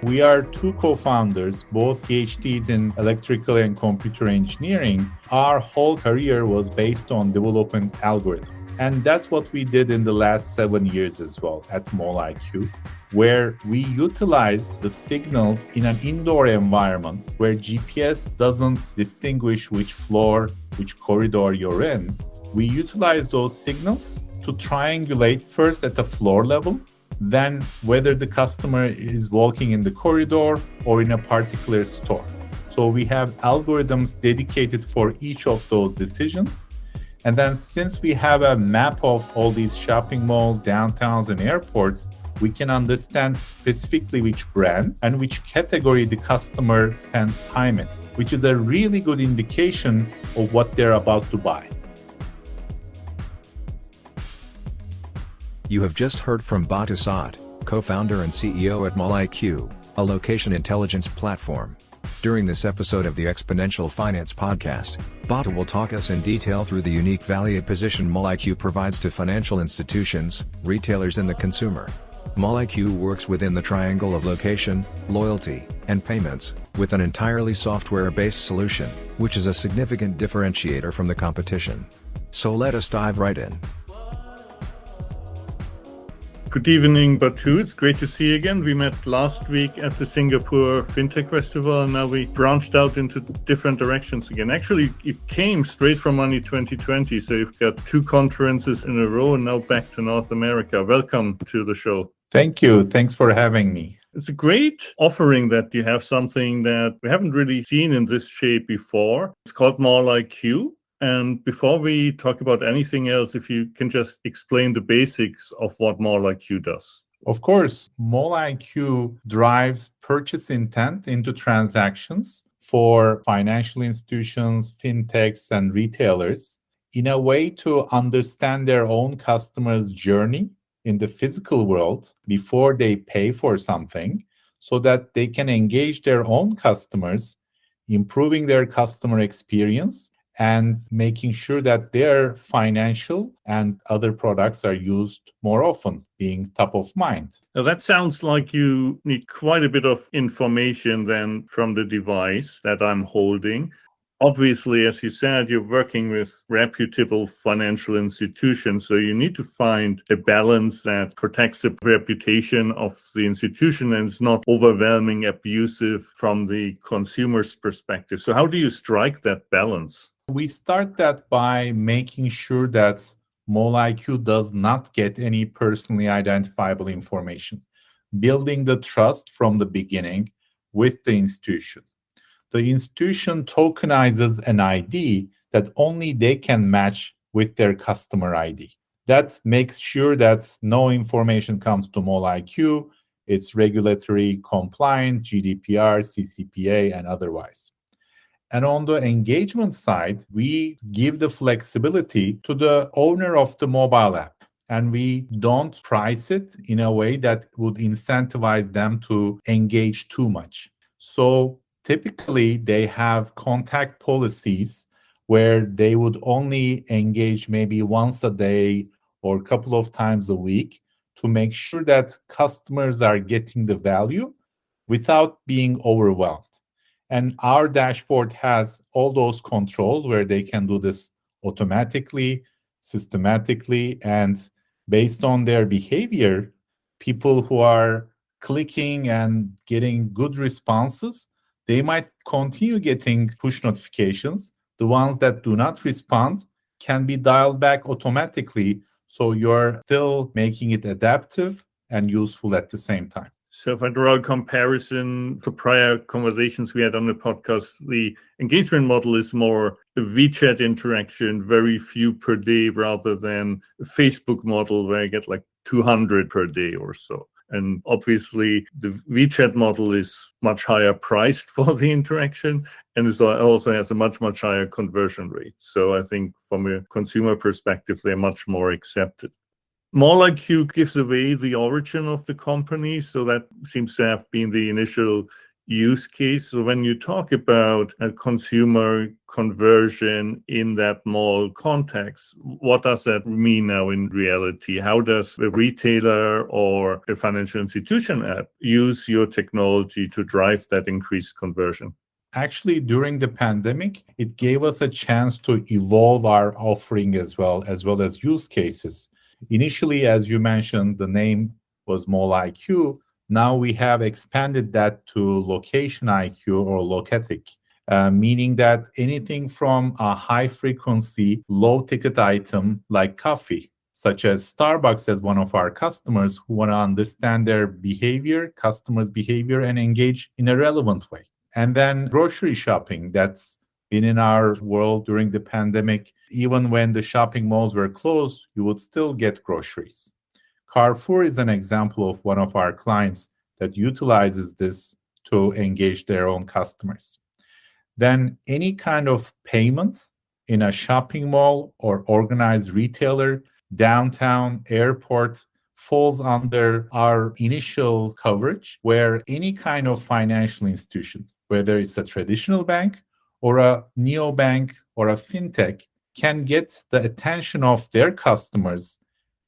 We are two co-founders, both PhDs in electrical and computer engineering. Our whole career was based on developing algorithms. And that's what we did in the last 7 years as well at MallIQ, where we utilize the signals in an indoor environment where GPS doesn't distinguish which floor, which corridor you're in. We utilize those signals to triangulate first at the floor level, then whether the customer is walking in the corridor or in a particular store. So we have algorithms dedicated for each of those decisions. And then since we have a map of all these shopping malls, downtowns, and airports, we can understand specifically which brand and which category the customer spends time in, which is a really good indication of what they're about to buy. You have just heard from Batu Sat, co-founder and CEO at MallIQ, a location intelligence platform. During this episode of the Exponential Finance podcast, Batu will talk us in detail through the unique value position MallIQ provides to financial institutions, retailers and the consumer. MallIQ works within the triangle of location, loyalty, and payments, with an entirely software-based solution, which is a significant differentiator from the competition. So let us dive right in. Good evening, Batu. It's great to see you again. We met last week at the Singapore FinTech Festival, and now we branched out into different directions again. Actually, it came straight from Money 2020, so you've got 2 conferences in a row and now back to North America. Welcome to the show. Thank you. Thanks for having me. It's a great offering that you have something that we haven't really seen in this shape before. It's called MallIQ. And before we talk about anything else, if you can just explain the basics of what MallIQ does. Of course, MallIQ drives purchase intent into transactions for financial institutions, fintechs, and retailers in a way to understand their own customers' journey in the physical world before they pay for something, so that they can engage their own customers, improving their customer experience and making sure that their financial and other products are used more often, being top of mind. Now that sounds like you need quite a bit of information then from the device that I'm holding. Obviously, as you said, you're working with reputable financial institutions, so you need to find a balance that protects the reputation of the institution and is not overwhelming, abusive from the consumer's perspective. So how do you strike that balance? We start that by making sure that MallIQ does not get any personally identifiable information, building the trust from the beginning with the institution. The institution tokenizes an ID that only they can match with their customer ID. That makes sure that no information comes to MallIQ. It's regulatory compliant, GDPR, CCPA, and otherwise. And on the engagement side, we give the flexibility to the owner of the mobile app. And we don't price it in a way that would incentivize them to engage too much. So typically, they have contact policies where they would only engage maybe once a day or a couple of times a week to make sure that customers are getting the value without being overwhelmed. And our dashboard has all those controls where they can do this automatically, systematically, and based on their behavior, people who are clicking and getting good responses, they might continue getting push notifications. The ones that do not respond can be dialed back automatically, so you're still making it adaptive and useful at the same time. So if I draw a comparison to prior conversations we had on the podcast, the engagement model is more a WeChat interaction, very few per day, rather than a Facebook model where I get like 200 per day or so. And obviously, the WeChat model is much higher priced for the interaction, and it also has a much, much higher conversion rate. So I think from a consumer perspective, they're much more accepted. MallIQ gives away the origin of the company, so that seems to have been the initial use case. So when you talk about a consumer conversion in that mall context, what does that mean now in reality? How does a retailer or a financial institution app use your technology to drive that increased conversion? Actually, during the pandemic, it gave us a chance to evolve our offering as well as use cases. Initially, as you mentioned, the name was Mall IQ. Now we have expanded that to Location IQ or Locatic, meaning that anything from a high frequency, low ticket item like coffee, such as Starbucks as one of our customers who want to understand their behavior, customers' behavior, and engage in a relevant way. And then grocery shopping, that's been in our world during the pandemic. Even when the shopping malls were closed, you would still get groceries. Carrefour is an example of one of our clients that utilizes this to engage their own customers. Then any kind of payment in a shopping mall or organized retailer, downtown, airport, falls under our initial coverage, where any kind of financial institution, whether it's a traditional bank or a neobank or a fintech, can get the attention of their customers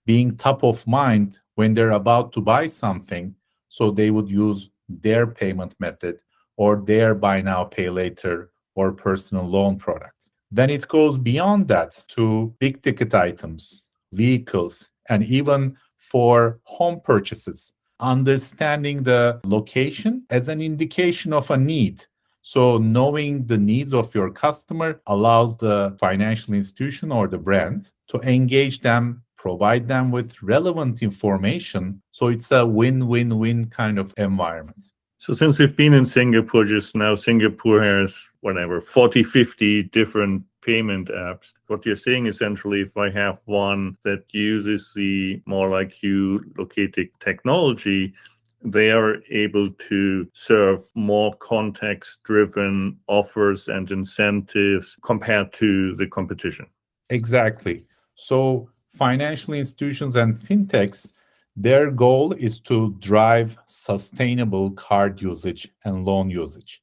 being top of mind when they're about to buy something, so they would use their payment method or their buy now, pay later or personal loan product. Then it goes beyond that to big ticket items, vehicles, and even for home purchases, understanding the location as an indication of a need. So knowing the needs of your customer allows the financial institution or the brand to engage them, provide them with relevant information. So it's a win-win-win kind of environment. So since you've been in Singapore just now, Singapore has, 40, 50 different payment apps. What you're saying essentially, if I have one that uses the Mall IQ Locatic technology, they are able to serve more context-driven offers and incentives compared to the competition. Exactly. So financial institutions and fintechs, their goal is to drive sustainable card usage and loan usage.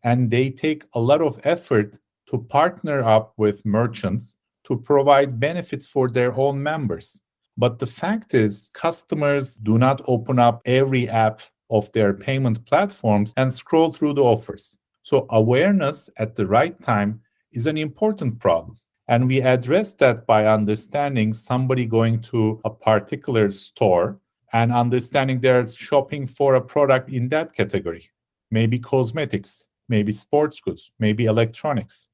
And they take a lot of effort to partner up with merchants to provide benefits for their own members. But the fact is, customers do not open up every app of their payment platforms and scroll through the offers. So awareness at the right time is an important problem. And we address that by understanding somebody going to a particular store and understanding they're shopping for a product in that category. Maybe cosmetics, maybe sports goods, maybe electronics.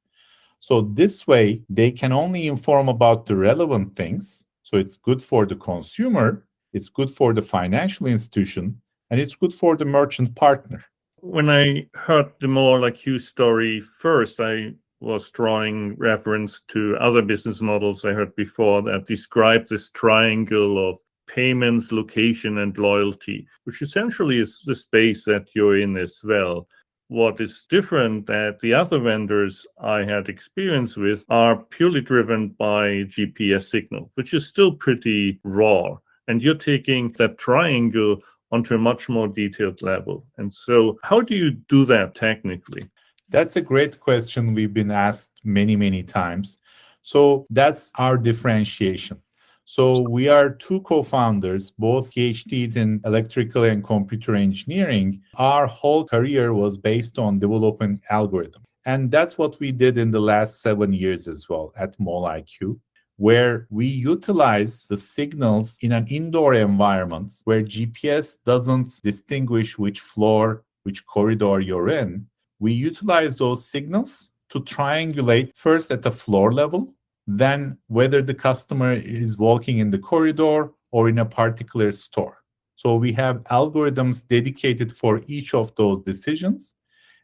So this way, they can only inform about the relevant things. So it's good for the consumer, it's good for the financial institution, and it's good for the merchant partner. When I heard the Mall IQ story first, I was drawing reference to other business models I heard before that describe this triangle of payments, location, and loyalty, which essentially is the space that you're in as well. What is different that the other vendors I had experience with are purely driven by GPS signal, which is still pretty raw. And you're taking that triangle onto a much more detailed level. And so how do you do that technically? That's a great question we've been asked many, many times. So that's our differentiation. So we are two co-founders, both PhDs in electrical and computer engineering. Our whole career was based on developing algorithms. And that's what we did in the last 7 years as well at Mall IQ, where we utilize the signals in an indoor environment where GPS doesn't distinguish which floor, which corridor you're in. We utilize those signals to triangulate first at the floor level, then whether the customer is walking in the corridor or in a particular store. So we have algorithms dedicated for each of those decisions.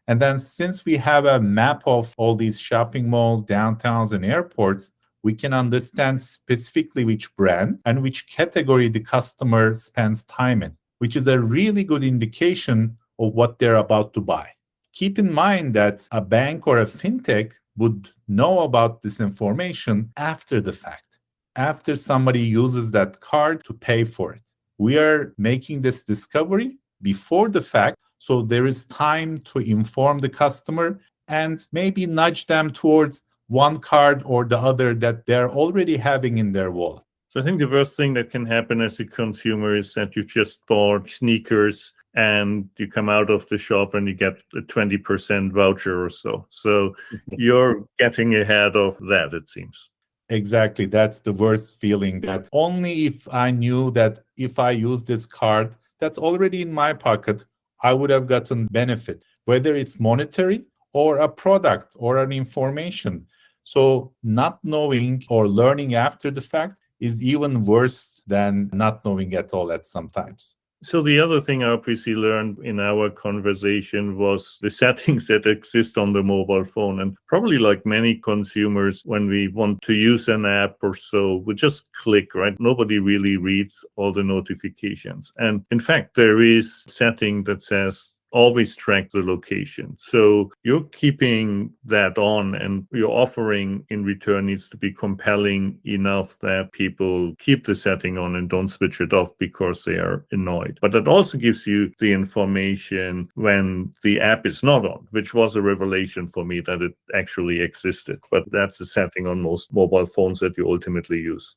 And then since we have a map of all these shopping malls, downtowns, and airports, we can understand specifically which brand and which category the customer spends time in, which is a really good indication of what they're about to buy. Keep in mind that a bank or a fintech would know about this information after the fact, after somebody uses that card to pay for it. We are making this discovery before the fact So there is time to inform the customer and maybe nudge them towards one card or the other that they're already having in their wallet. So I think the worst thing that can happen as a consumer is that you just bought sneakers and you come out of the shop and you get a 20% voucher or so. So you're getting ahead of that, it seems. Exactly. That's the worst feeling, that only if I knew that if I use this card that's already in my pocket, I would have gotten benefit, whether it's monetary or a product or an information. So not knowing or learning after the fact is even worse than not knowing at all at sometimes. So the other thing I obviously learned in our conversation was the settings that exist on the mobile phone. And probably like many consumers, when we want to use an app or so, we just click, right? Nobody really reads all the notifications. And in fact, there is a setting that says always track the location. So you're keeping that on, and your offering in return needs to be compelling enough that people keep the setting on and don't switch it off because they are annoyed. But that also gives you the information when the app is not on, which was a revelation for me that it actually existed. But that's a setting on most mobile phones that you ultimately use.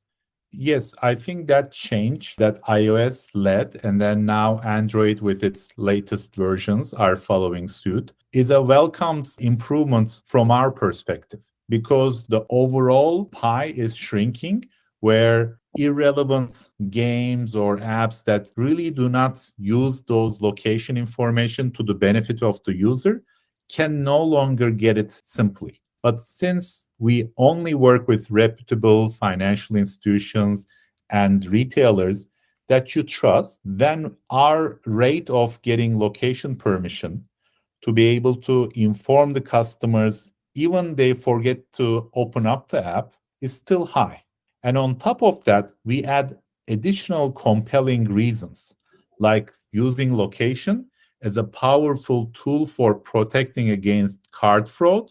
Yes, I think that change that iOS led, and then now Android with its latest versions are following suit, is a welcomed improvement from our perspective, because the overall pie is shrinking, where irrelevant games or apps that really do not use those location information to the benefit of the user can no longer get it simply. But since we only work with reputable financial institutions and retailers that you trust, then our rate of getting location permission to be able to inform the customers, even they forget to open up the app, is still high. And on top of that, we add additional compelling reasons, like using location as a powerful tool for protecting against card fraud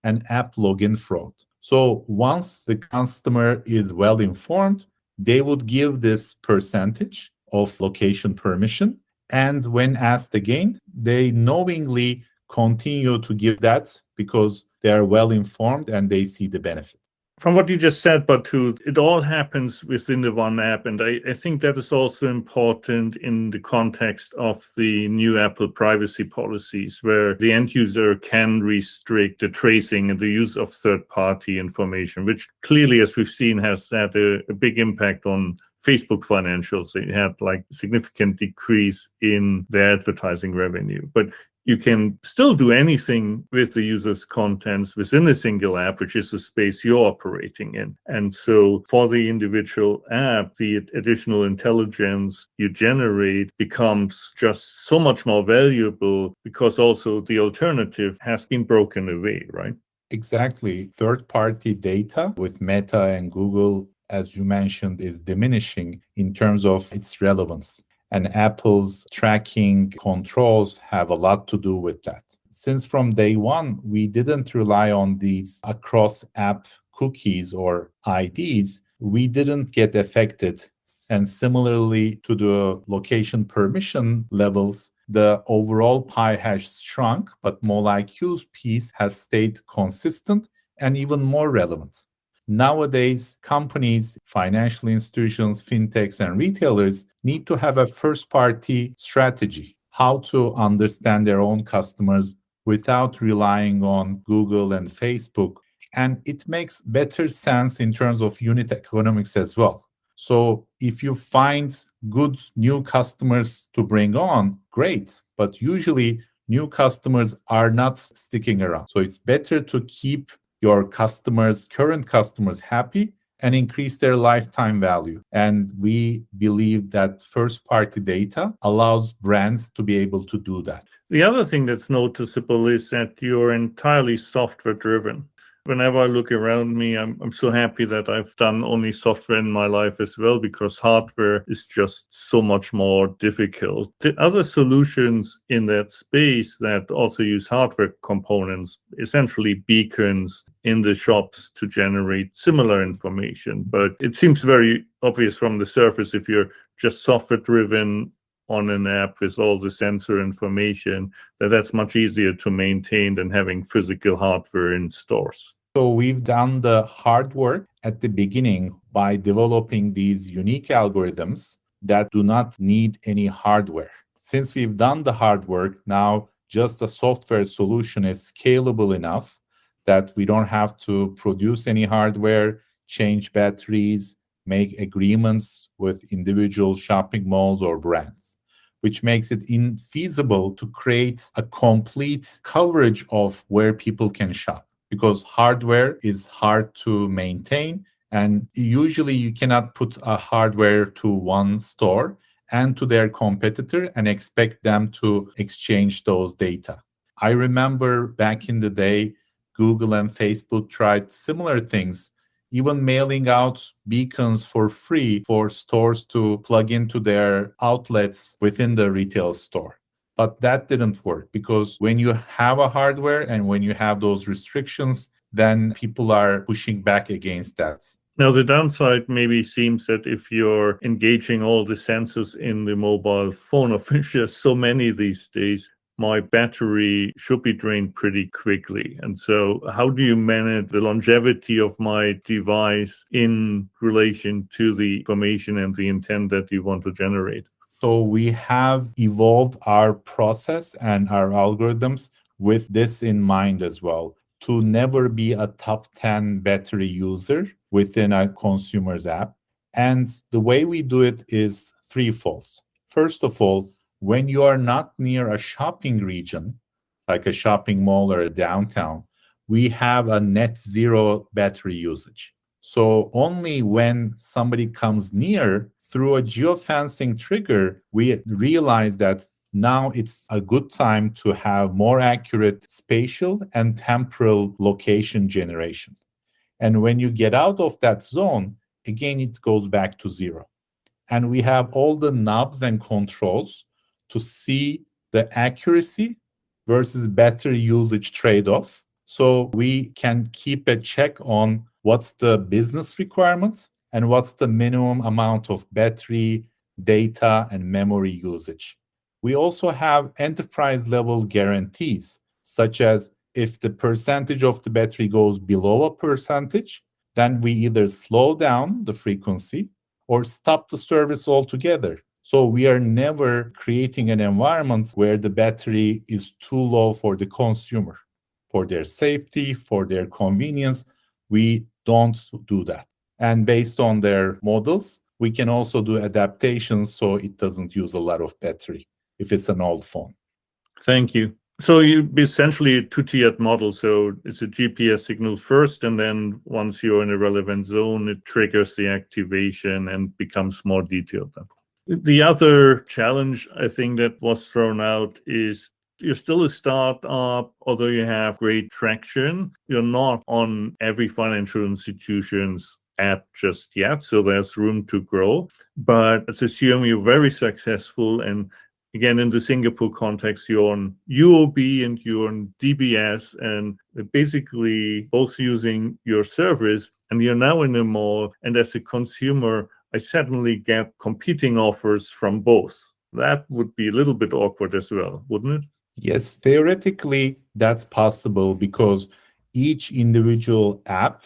and app login fraud. So once the customer is well informed, they would give this percentage of location permission. And when asked again, they knowingly continue to give that because they are well informed and they see the benefit. From what you just said, Batu, it all happens within the one app. And I think that is also important in the context of the new Apple privacy policies, where the end user can restrict the tracing and the use of third-party information, which clearly, as we've seen, has had a big impact on Facebook financials. It had like significant decrease in their advertising revenue. But you can still do anything with the user's contents within a single app, which is the space you're operating in. And so for the individual app, the additional intelligence you generate becomes just so much more valuable, because also the alternative has been broken away, right? Exactly. Third-party data with Meta and Google, as you mentioned, is diminishing in terms of its relevance. And Apple's tracking controls have a lot to do with that. Since from day one, we didn't rely on these across-app cookies or IDs, we didn't get affected. And similarly to the location permission levels, the overall pie has shrunk, but MoleIQ's piece has stayed consistent and even more relevant. Nowadays, companies, financial institutions, fintechs, and retailers need to have a first-party strategy, how to understand their own customers without relying on Google and Facebook. And it makes better sense in terms of unit economics as well. So if you find good new customers to bring on, great. But usually new customers are not sticking around. So it's better to keep your customers, current customers, happy and increase their lifetime value. And we believe that first-party data allows brands to be able to do that. The other thing that's noticeable is that you're entirely software-driven. Whenever I look around me, I'm so happy that I've done only software in my life as well, because hardware is just so much more difficult. The other solutions in that space that also use hardware components, essentially beacons in the shops to generate similar information. But it seems very obvious from the surface, if you're just software driven, on an app with all the sensor information, that's much easier to maintain than having physical hardware in stores. So we've done the hard work at the beginning by developing these unique algorithms that do not need any hardware. Since we've done the hard work, now just a software solution is scalable enough that we don't have to produce any hardware, change batteries, make agreements with individual shopping malls or brands, which makes it infeasible to create a complete coverage of where people can shop, because hardware is hard to maintain, and usually you cannot put a hardware to one store and to their competitor and expect them to exchange those data. I remember back in the day, Google and Facebook tried similar things, even mailing out beacons for free for stores to plug into their outlets within the retail store. But that didn't work, because when you have a hardware and when you have those restrictions, then people are pushing back against that. Now, the downside maybe seems that if you're engaging all the sensors in the mobile phone, of which there's so many these days, my battery should be drained pretty quickly. And so how do you manage the longevity of my device in relation to the information and the intent that you want to generate? So we have evolved our process and our algorithms with this in mind as well, to never be a top 10 battery user within a consumer's app. And the way we do it is threefold. First of all, when you are not near a shopping region, like a shopping mall or a downtown, we have a net zero battery usage. So only when somebody comes near, through a geofencing trigger, we realize that now it's a good time to have more accurate spatial and temporal location generation. And when you get out of that zone, again, it goes back to zero. And we have all the knobs and controls to see the accuracy versus battery usage trade-off. So we can keep a check on what's the business requirement and what's the minimum amount of battery, data, and memory usage. We also have enterprise level guarantees, such as if the percentage of the battery goes below a percentage, then we either slow down the frequency or stop the service altogether. So we are never creating an environment where the battery is too low for the consumer. For their safety, for their convenience, we don't do that. And based on their models, we can also do adaptations so it doesn't use a lot of battery if it's an old phone. Thank you. So you essentially a two-tiered model. So it's a GPS signal first, and then once you're in a relevant zone, it triggers the activation and becomes more detailed. The other challenge I think that was thrown out is you're still a startup, although you have great traction. You're not on every financial institution's app just yet, so there's room to grow. But let's assume you're very successful, and again, in the Singapore context, you're on UOB and you're on DBS, and basically both using your service, and you're now in a mall, and as a consumer, I suddenly get competing offers from both. That would be a little bit awkward as well, wouldn't it? Yes, theoretically, that's possible because each individual app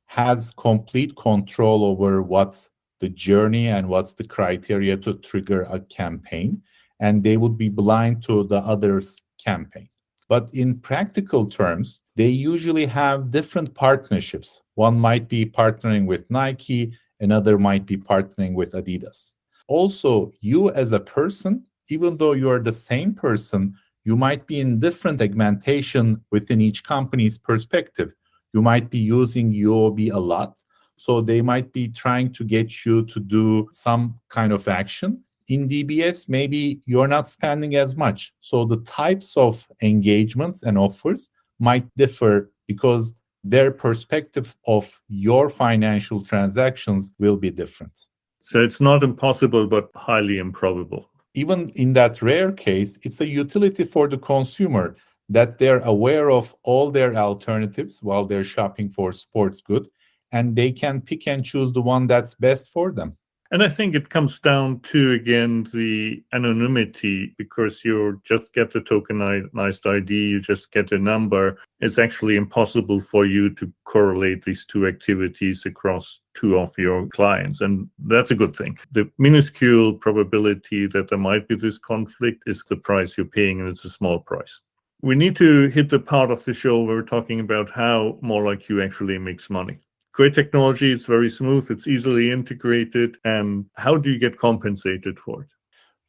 has complete control over what's the journey and what's the criteria to trigger a campaign, and they would be blind to the other's campaign. But in practical terms, they usually have different partnerships. One might be partnering with Nike, another might be partnering with Adidas. Also, you as a person, even though you are the same person, you might be in different segmentation within each company's perspective. You might be using UOB a lot, so they might be trying to get you to do some kind of action. In DBS, maybe you're not spending as much. So the types of engagements and offers might differ because their perspective of your financial transactions will be different. So it's not impossible, but highly improbable. Even in that rare case, it's a utility for the consumer that they're aware of all their alternatives while they're shopping for sports goods, and they can pick and choose the one that's best for them. And I think it comes down to, again, the anonymity, because you just get the tokenized ID, you just get a number. It's actually impossible for you to correlate these two activities across two of your clients. And that's a good thing. The minuscule probability that there might be this conflict is the price you're paying, and it's a small price. We need to hit the part of the show where we're talking about how MoleIQ actually makes money. Great technology, it's very smooth, it's easily integrated, and how do you get compensated for it?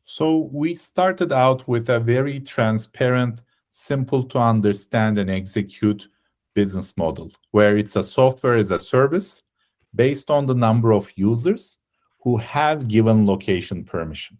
So we started out with a very transparent, simple to understand and execute business model, where it's a software as a service based on the number of users who have given location permission.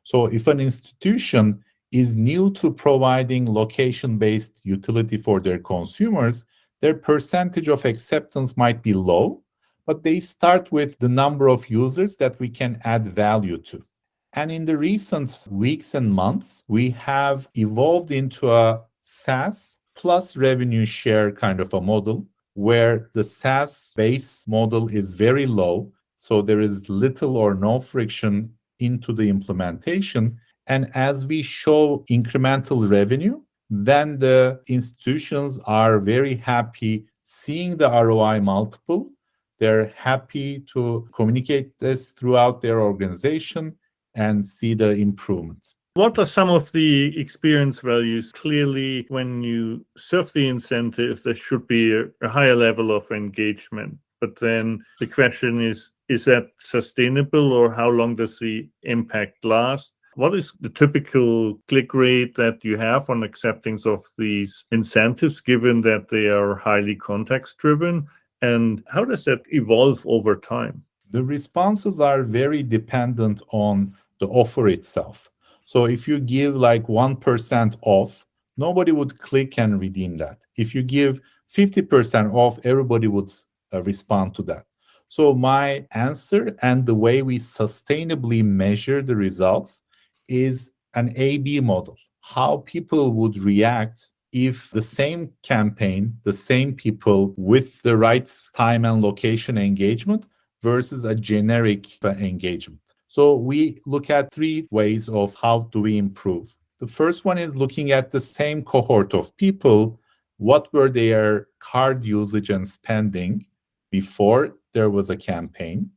So if an institution is new to providing location-based utility for their consumers, their percentage of acceptance might be low, but they start with the number of users that we can add value to. And in the recent weeks and months, we have evolved into a SaaS plus revenue share kind of a model, where the SaaS base model is very low. So there is little or no friction into the implementation. And as we show incremental revenue, then the institutions are very happy seeing the ROI multiple. They're happy to communicate this throughout their organization and see the improvements. What are some of the experience values? Clearly, when you serve the incentive, there should be a higher level of engagement. But then the question is that sustainable, or how long does the impact last? What is the typical click rate that you have on acceptance of these incentives, given that they are highly context driven? And how does that evolve over time? The responses are very dependent on the offer itself. So if you give like 1% off, nobody would click and redeem that. If you give 50% off, everybody would respond to that. So my answer and the way we sustainably measure the results is an A/B model. How people would react if the same campaign, the same people with the right time and location engagement versus a generic engagement. So we look at three ways of how do we improve. The first one is looking at the same cohort of people. What were their card usage and spending before there was a campaign,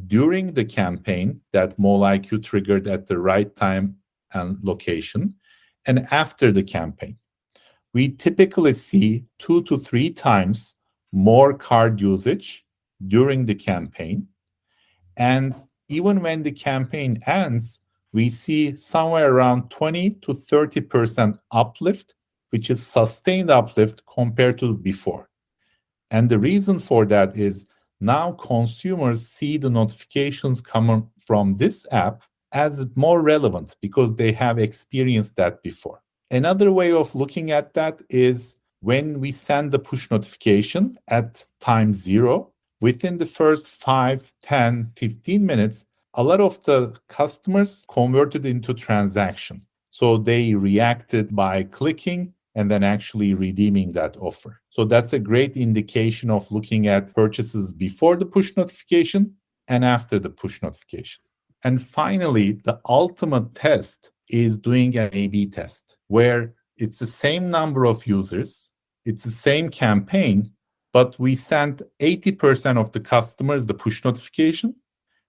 during the campaign that MoleIQ triggered at the right time and location, and after the campaign. We typically see 2 to 3 times more card usage during the campaign. And even when the campaign ends, we see somewhere around 20 to 30% uplift, which is sustained uplift compared to before. And the reason for that is now consumers see the notifications coming from this app as more relevant because they have experienced that before. Another way of looking at that is when we send the push notification at time 0, within the first 5, 10, 15 minutes, a lot of the customers converted into transaction. So they reacted by clicking and then actually redeeming that offer. So that's a great indication of looking at purchases before the push notification and after the push notification. And finally, the ultimate test is doing an A/B test, where it's the same number of users, it's the same campaign, but we send 80% of the customers the push notification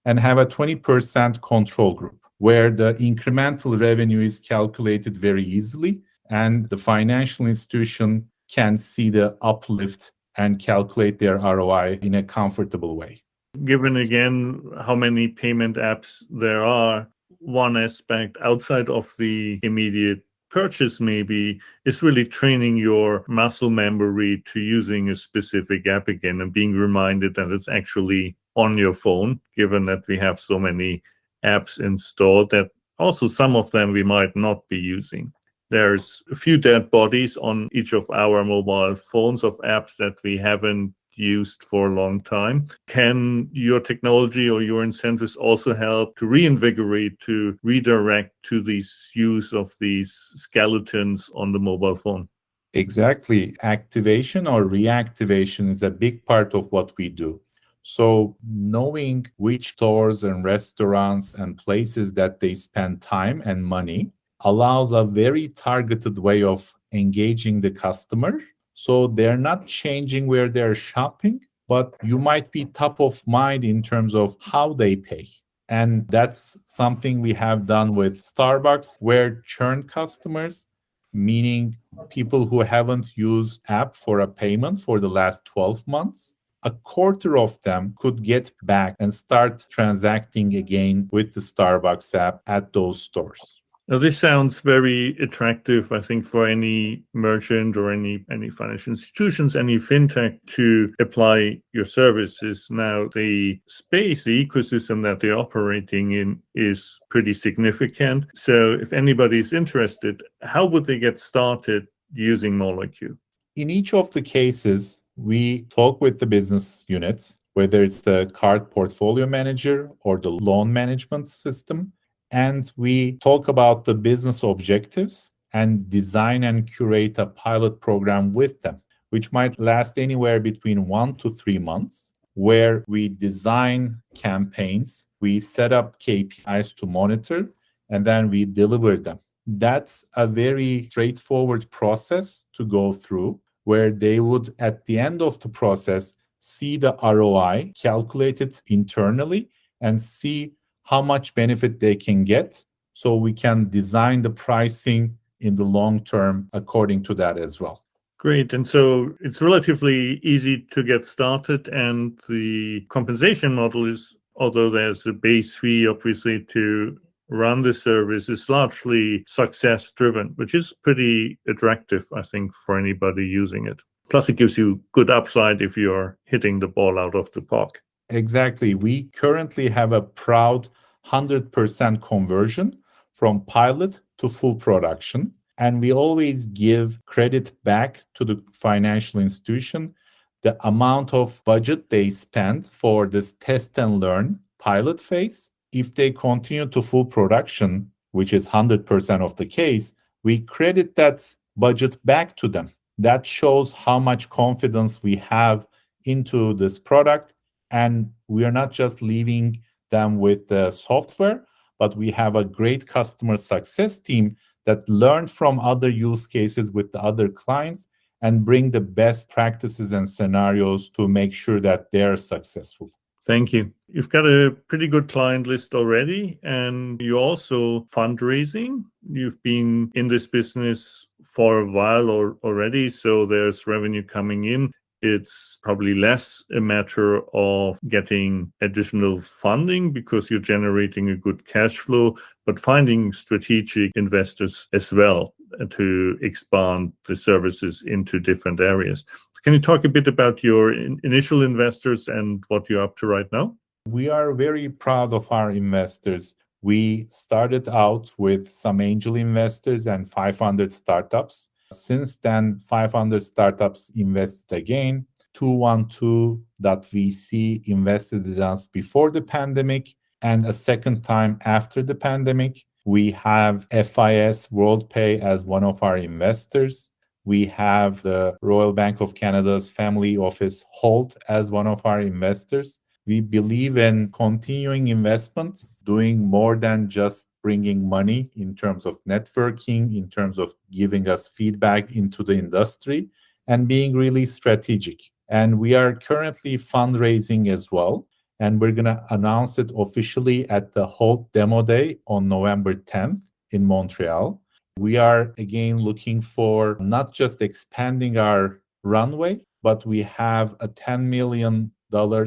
and have a 20% control group, where the incremental revenue is calculated very easily, and the financial institution can see the uplift and calculate their ROI in a comfortable way. Given again how many payment apps there are, one aspect outside of the immediate purchase maybe is really training your muscle memory to using a specific app again and being reminded that it's actually on your phone, given that we have so many apps installed that also some of them we might not be using. There's a few dead bodies on each of our mobile phones of apps that we haven't used for a long time. Can your technology or your incentives also help to reinvigorate, to redirect to this use of these skeletons on the mobile phone? Exactly. Activation or reactivation is a big part of what we do. So knowing which stores and restaurants and places that they spend time and money allows a very targeted way of engaging the customer. So they're not changing where they're shopping, but you might be top of mind in terms of how they pay. And that's something we have done with Starbucks, where churn customers, meaning people who haven't used app for a payment for the last 12 months, a quarter of them could get back and start transacting again with the Starbucks app at those stores. Now, this sounds very attractive, I think, for any merchant or any financial institutions, any fintech to apply your services. Now, the space, the ecosystem that they're operating in is pretty significant. So if anybody is interested, how would they get started using MoleIQ? In each of the cases, we talk with the business unit, whether it's the card portfolio manager or the loan management system, and we talk about the business objectives and design and curate a pilot program with them, which might last anywhere between 1 to 3 months, where we design campaigns, we set up KPIs to monitor, and then we deliver them. That's a very straightforward process to go through, where they would, at the end of the process, see the ROI calculated internally and see how much benefit they can get, so we can design the pricing in the long term according to that as well. Great. And so it's relatively easy to get started, and the compensation model is, although there's a base fee obviously to run the service, is largely success driven, which is pretty attractive, I think, for anybody using it. Plus, it gives you good upside if you're hitting the ball out of the park. Exactly. We currently have a proud 100% conversion from pilot to full production. And we always give credit back to the financial institution, the amount of budget they spend for this test and learn pilot phase. If they continue to full production, which is 100% of the case, we credit that budget back to them. That shows how much confidence we have into this product. And we are not just leaving them with the software, but we have a great customer success team that learn from other use cases with the other clients and bring the best practices and scenarios to make sure that they're successful. Thank you. You've got a pretty good client list already, and you're also fundraising. You've been in this business for a while already, so there's revenue coming in. It's probably less a matter of getting additional funding because you're generating a good cash flow, but finding strategic investors as well to expand the services into different areas. Can you talk a bit about your initial investors and what you're up to right now? We are very proud of our investors. We started out with some angel investors and 500 startups. Since then, 500 startups invested again. 212.vc invested in us before the pandemic and a second time after the pandemic. We have FIS WorldPay as one of our investors. We have the Royal Bank of Canada's family office Holt as one of our investors. We believe in continuing investment, doing more than just bringing money in terms of networking, in terms of giving us feedback into the industry, and being really strategic. And we are currently fundraising as well. And we're going to announce it officially at the Holt Demo Day on November 10th in Montreal. We are again looking for not just expanding our runway, but we have a $10 million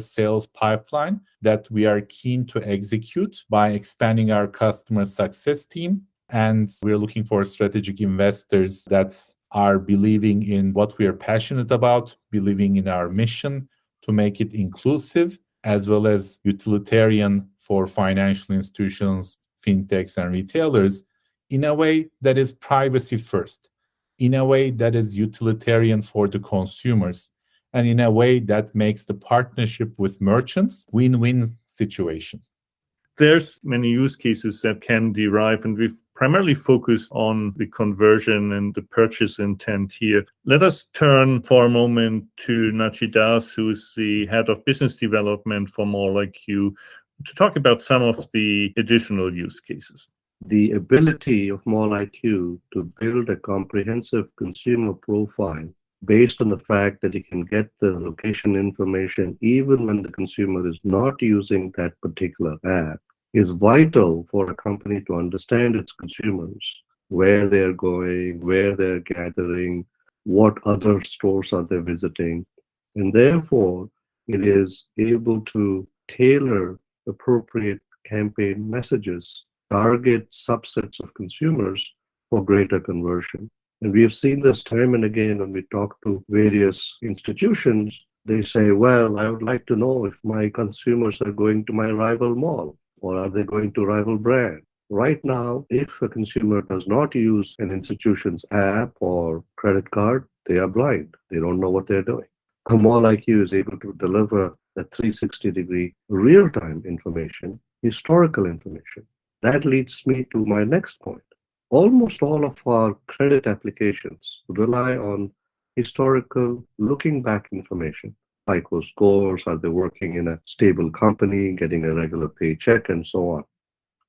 sales pipeline that we are keen to execute by expanding our customer success team. And we're looking for strategic investors that are believing in what we are passionate about, believing in our mission to make it inclusive, as well as utilitarian for financial institutions, fintechs, and retailers in a way that is privacy first, in a way that is utilitarian for the consumers, and in a way that makes the partnership with merchants win-win situation. There's many use cases that can derive, and we've primarily focused on the conversion and the purchase intent here. Let us turn for a moment to Nachi Das, who is the head of business development for MallIQ, to talk about some of the additional use cases. The ability of MallIQ to build a comprehensive consumer profile based on the fact that you can get the location information even when the consumer is not using that particular app is vital for a company to understand its consumers, where they're going, where they're gathering, what other stores are they visiting, and therefore it is able to tailor appropriate campaign messages, target subsets of consumers for greater conversion. And we have seen this time and again when we talk to various institutions. They say, well, I would like to know if my consumers are going to my rival mall or are they going to rival brand. Right now, if a consumer does not use an institution's app or credit card, they are blind. They don't know what they're doing. MallIQ is able to deliver a 360-degree real-time information, historical information. That leads me to my next point. Almost all of our credit applications rely on historical looking back information. FICO scores, are they working in a stable company, getting a regular paycheck, and so on.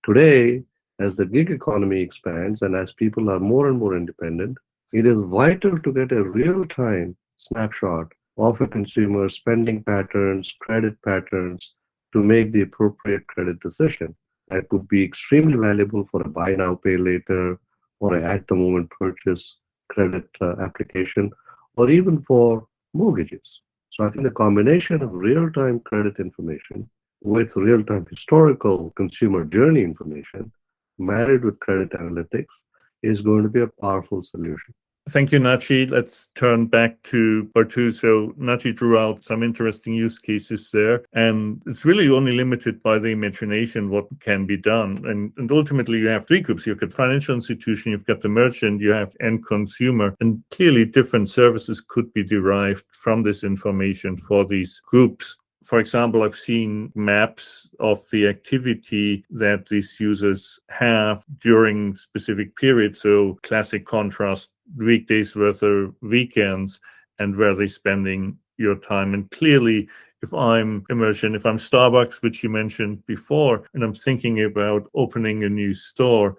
Today, as the gig economy expands and as people are more and more independent, it is vital to get a real-time snapshot of a consumer's spending patterns, credit patterns, to make the appropriate credit decision. That could be extremely valuable for a buy now, pay later, or an at-the-moment purchase credit application, or even for mortgages. So I think the combination of real-time credit information with real-time historical consumer journey information married with credit analytics is going to be a powerful solution. Thank you, Nachi. Let's turn back to Batu. So Nachi drew out some interesting use cases there, and it's really only limited by the imagination what can be done. And ultimately, you have three groups. You've got financial institution, you've got the merchant, you have end consumer, and clearly different services could be derived from this information for these groups. For example, I've seen maps of the activity that these users have during specific periods. So classic contrast, weekdays versus weekends, and where they're spending your time. And clearly, if I'm a merchant, if I'm Starbucks, which you mentioned before, and I'm thinking about opening a new store,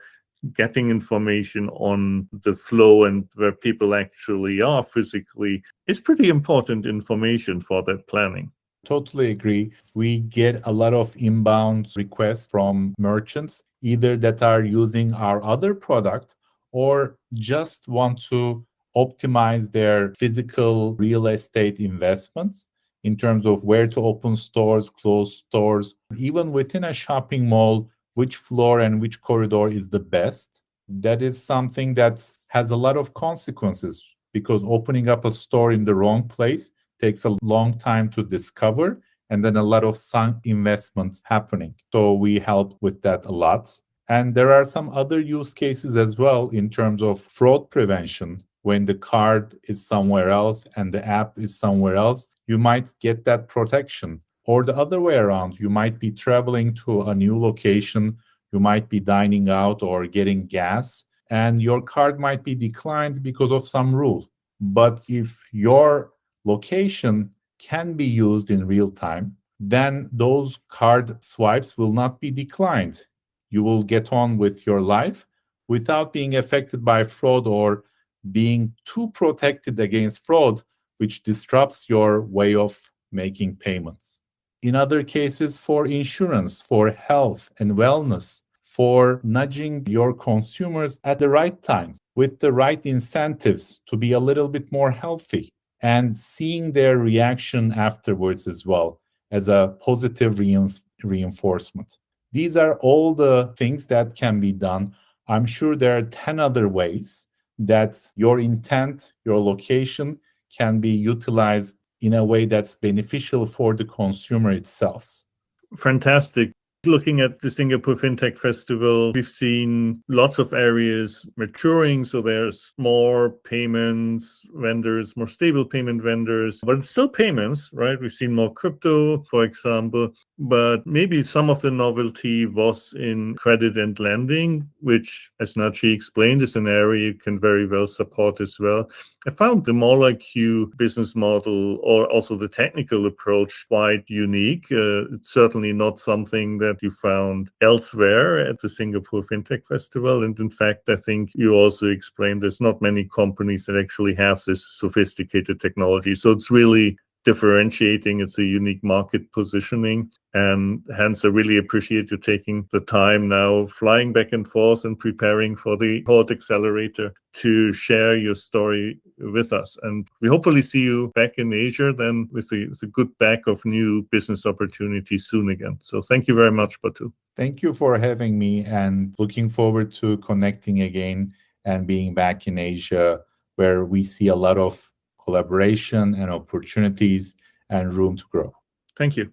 getting information on the flow and where people actually are physically is pretty important information for that planning. Totally agree. We get a lot of inbound requests from merchants, either that are using our other product or just want to optimize their physical real estate investments in terms of where to open stores, close stores, even within a shopping mall, which floor and which corridor is the best. That is something that has a lot of consequences because opening up a store in the wrong place takes a long time to discover, and then a lot of sunk investment happening. So we help with that a lot. And there are some other use cases as well in terms of fraud prevention. When the card is somewhere else and the app is somewhere else, you might get that protection. Or the other way around, you might be traveling to a new location, you might be dining out or getting gas, and your card might be declined because of some rule. But if your location can be used in real time, then those card swipes will not be declined. You will get on with your life without being affected by fraud or being too protected against fraud, which disrupts your way of making payments. In other cases, for insurance, for health and wellness, for nudging your consumers at the right time with the right incentives to be a little bit more healthy, and seeing their reaction afterwards as well as a positive reinforcement. These are all the things that can be done. I'm sure there are 10 other ways that your intent, your location can be utilized in a way that's beneficial for the consumer itself. Fantastic. Looking at the Singapore FinTech Festival, we've seen lots of areas maturing. So there's more payments vendors, more stable payment vendors, but it's still payments, right? We've seen more crypto, for example, but maybe some of the novelty was in credit and lending, which, as Nachi explained, is an area you can very well support as well. I found the MallIQ business model, or also the technical approach, quite unique. It's certainly not something that you found elsewhere at the Singapore FinTech Festival. And in fact, I think you also explained there's not many companies that actually have this sophisticated technology. So it's really differentiating. It's a unique market positioning. And hence, I really appreciate you taking the time now, flying back and forth and preparing for the Port Accelerator to share your story with us. And we hopefully see you back in Asia then with a good bag of new business opportunities soon again. So thank you very much, Batu. Thank you for having me, and looking forward to connecting again and being back in Asia, where we see a lot of collaboration and opportunities and room to grow. Thank you.